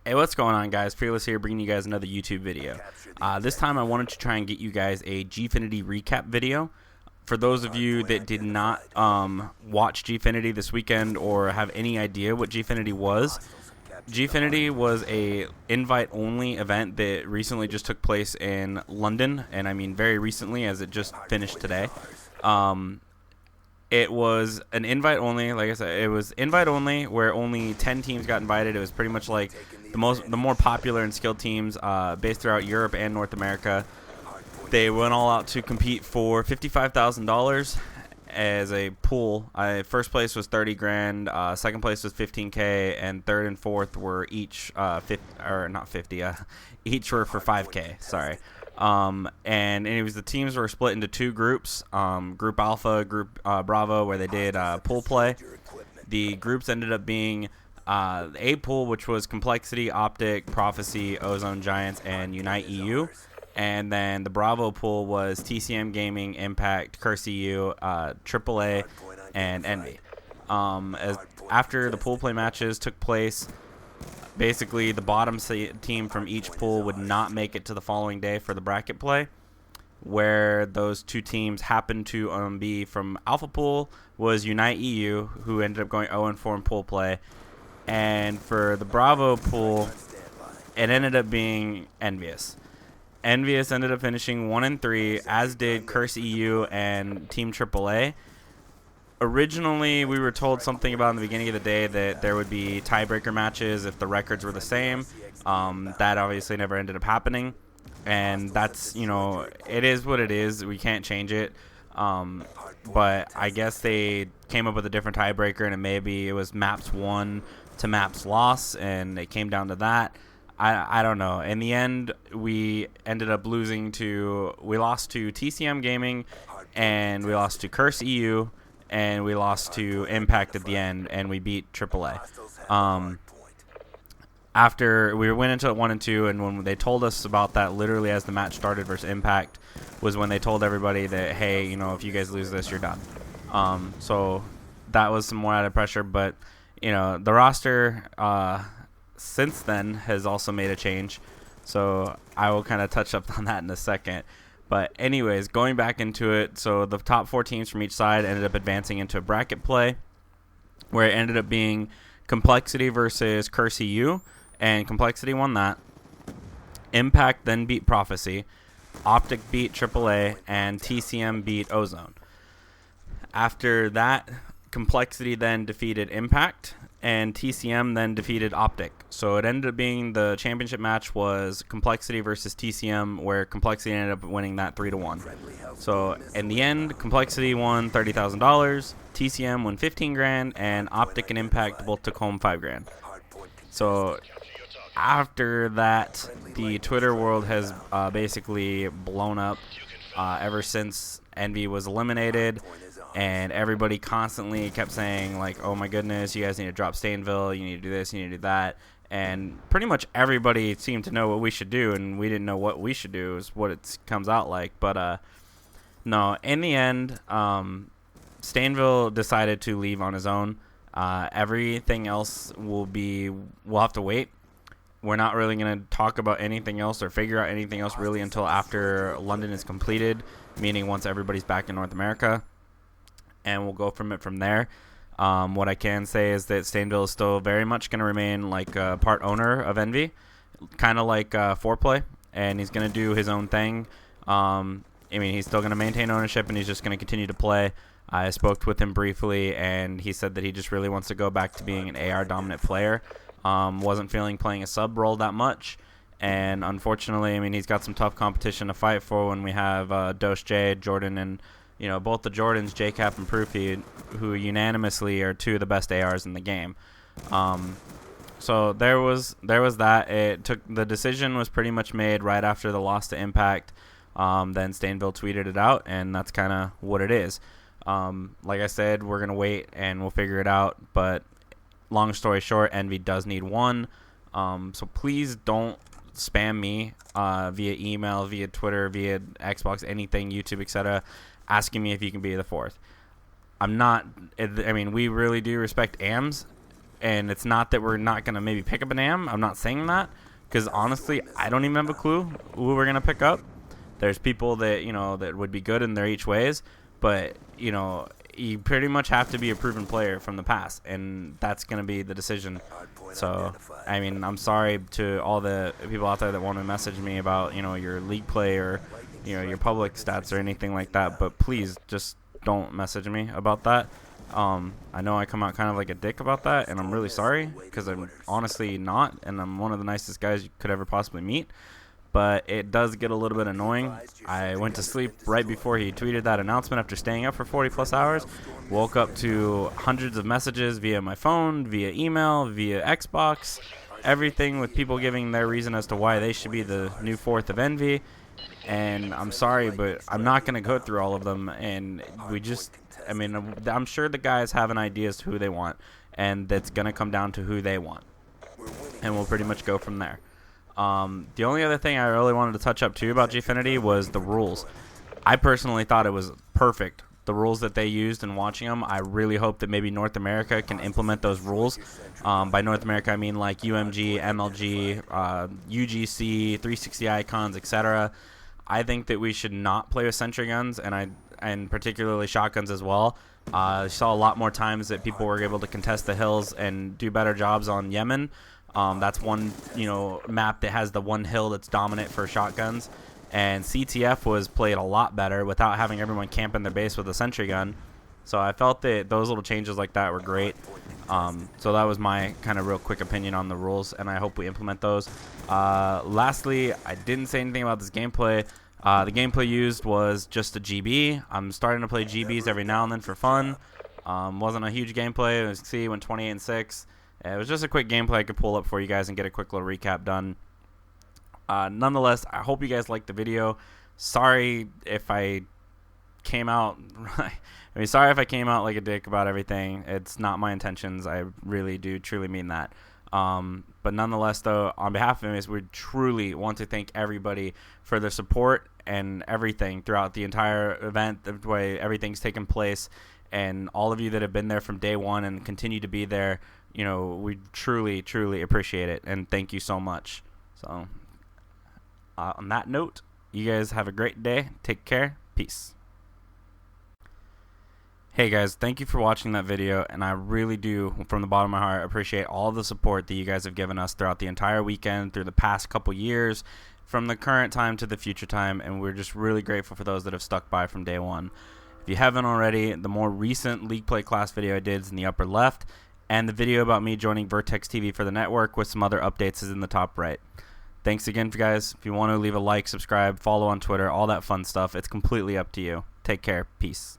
Hey, what's going on, guys? Fearless here, bringing you guys another YouTube video. This time I wanted to try and get you guys a GFinity recap video. For those of you that did not watch GFinity this weekend or have any idea what GFinity was a invite-only event that recently just took place in London, and I mean very recently, as it just finished today. It was an invite only, like I said, it was invite only where only 10 teams got invited. It was pretty much like the more popular and skilled teams based throughout Europe and North America. They went all out to compete for $55,000 as a pool. First place was 30 grand, second place was 15K, and third and fourth were each each were for 5K. Sorry. And it was the teams were split into two groups, Group Alpha, Group Bravo, where they did pool play. The groups ended up being A pool, which was Complexity, Optic, Prophecy, Ozone Giants, and Unite EU. And then the Bravo pool was TCM Gaming, Impact, Curse EU, AAA, and EnVy. After the pool play matches took place, basically the bottom team from each pool would not make it to the following day for the bracket play, where those two teams happened to be from Alpha Pool was Unite EU, who ended up going 0-4 in pool play, and for the Bravo pool, it ended up being EnVyUs. EnVyUs ended up finishing 1-3, as did Curse EU and Team AAA. Originally, we were told something about in the beginning of the day that there would be tiebreaker matches if the records were the same. That obviously never ended up happening, and that's, it is what it is. We can't change it. But I guess they came up with a different tiebreaker, and maybe it was maps won to maps loss, and it came down to that. I don't know. In the end, we ended up we lost to TCM Gaming, and we lost to Curse EU, and we lost to Impact at the end, and we beat AAA. After we went into it 1-2, and when they told us about that, literally as the match started versus Impact, was when they told everybody that, hey, if you guys lose this, you're done. So that was some more added pressure, but the roster since then has also made a change, so I will kind of touch up on that in a second. But anyways, going back into it, so the top 4 teams from each side ended up advancing into a bracket play, where it ended up being Complexity versus Curse EU, and Complexity won that. Impact then beat Prophecy, Optic beat AAA, and TCM beat Ozone. After that, Complexity then defeated Impact, and TCM then defeated Optic. So it ended up being the championship match was Complexity versus TCM, where Complexity ended up winning that 3-1. So in the end, Complexity won $30,000, TCM won 15 grand, and Optic and Impact both took home 5 grand. So after that, the Twitter world has basically blown up ever since EnVy was eliminated. And everybody constantly kept saying, like, oh my goodness, you guys need to drop Stainville, you need to do this, you need to do that. And pretty much everybody seemed to know what we should do, and we didn't know what we should do, is what it comes out like. But no, in the end, Stainville decided to leave on his own. Everything else we'll have to wait. We're not really going to talk about anything else or figure out anything else really until after London is completed, meaning once everybody's back in North America. And we'll go from there. What I can say is that Stainville is still very much going to remain like a part owner of EnVy, kind of like Foreplay, and he's going to do his own thing. He's still going to maintain ownership, and he's just going to continue to play. I spoke with him briefly, and he said that he just really wants to go back to being an AR dominant player. Wasn't feeling playing a sub role that much, and unfortunately, he's got some tough competition to fight for when we have Dose J, Jordan, and both the Jordans, JCap and Proofy, who unanimously are 2 of the best ARs in the game. So there was that. The decision was pretty much made right after the loss to Impact. Then Stainville tweeted it out, and that's kind of what it is. Like I said, we're going to wait, and we'll figure it out. But long story short, EnVy does need one. So please don't spam me via email, via Twitter, via Xbox, anything, YouTube, etc., asking me if you can be the 4th. I'm not. We really do respect AMs, and it's not that we're not going to maybe pick up an AM. I'm not saying that, because honestly, I don't even have a clue who we're going to pick up. There's people that, that would be good in their each ways, but, you pretty much have to be a proven player from the past, and that's going to be the decision. So, I mean, I'm sorry to all the people out there that want to message me about, your league play or, your public stats or anything like that, but please just don't message me about that. I know I come out kind of like a dick about that, and I'm really sorry, because I'm honestly not, and I'm one of the nicest guys you could ever possibly meet. But it does get a little bit annoying. I went to sleep right before he tweeted that announcement after staying up for 40+ hours. Woke up to hundreds of messages via my phone, via email, via Xbox, everything with people giving their reason as to why they should be the new fourth of Envy. And I'm sorry, but I'm not going to go through all of them. And I'm sure the guys have an idea as to who they want, and that's going to come down to who they want. And we'll pretty much go from there. The only other thing I really wanted to touch up too about GFinity was the rules. I personally thought it was perfect, the rules that they used, and watching them, I really hope that maybe North America can implement those rules. By North America, I mean like UMG, MLG, UGC, 360 icons, etc. I think that we should not play with sentry guns, and particularly shotguns as well. I saw a lot more times that people were able to contest the hills and do better jobs on Yemen. That's one, map that has the one hill that's dominant for shotguns. And CTF was played a lot better without having everyone camp in their base with a sentry gun. So I felt that those little changes like that were great. So that was my kind of real quick opinion on the rules, and I hope we implement those. Lastly, I didn't say anything about this gameplay. The gameplay used was just a GB. I'm starting to play GBs every now and then for fun. Wasn't a huge gameplay. As you can see, went 28-6. It was just a quick gameplay I could pull up for you guys and get a quick little recap done. Nonetheless, I hope you guys liked the video. Sorry if I came out sorry if I came out like a dick about everything. It's not my intentions. I really do truly mean that. But nonetheless, though, on behalf of EnVyUs, we truly want to thank everybody for their support and everything throughout the entire event, the way everything's taken place, and all of you that have been there from day one and continue to be there. We truly, truly appreciate it, and thank you so much. So, on that note, you guys have a great day. Take care. Peace. Hey guys, thank you for watching that video, and I really do, from the bottom of my heart, appreciate all the support that you guys have given us throughout the entire weekend, through the past couple years, from the current time to the future time, and we're just really grateful for those that have stuck by from day one. If you haven't already, the more recent League Play class video I did is in the upper left, and the video about me joining Vertex TV for the network with some other updates is in the top right. Thanks again, guys. If you want to leave a like, subscribe, follow on Twitter, all that fun stuff, it's completely up to you. Take care. Peace.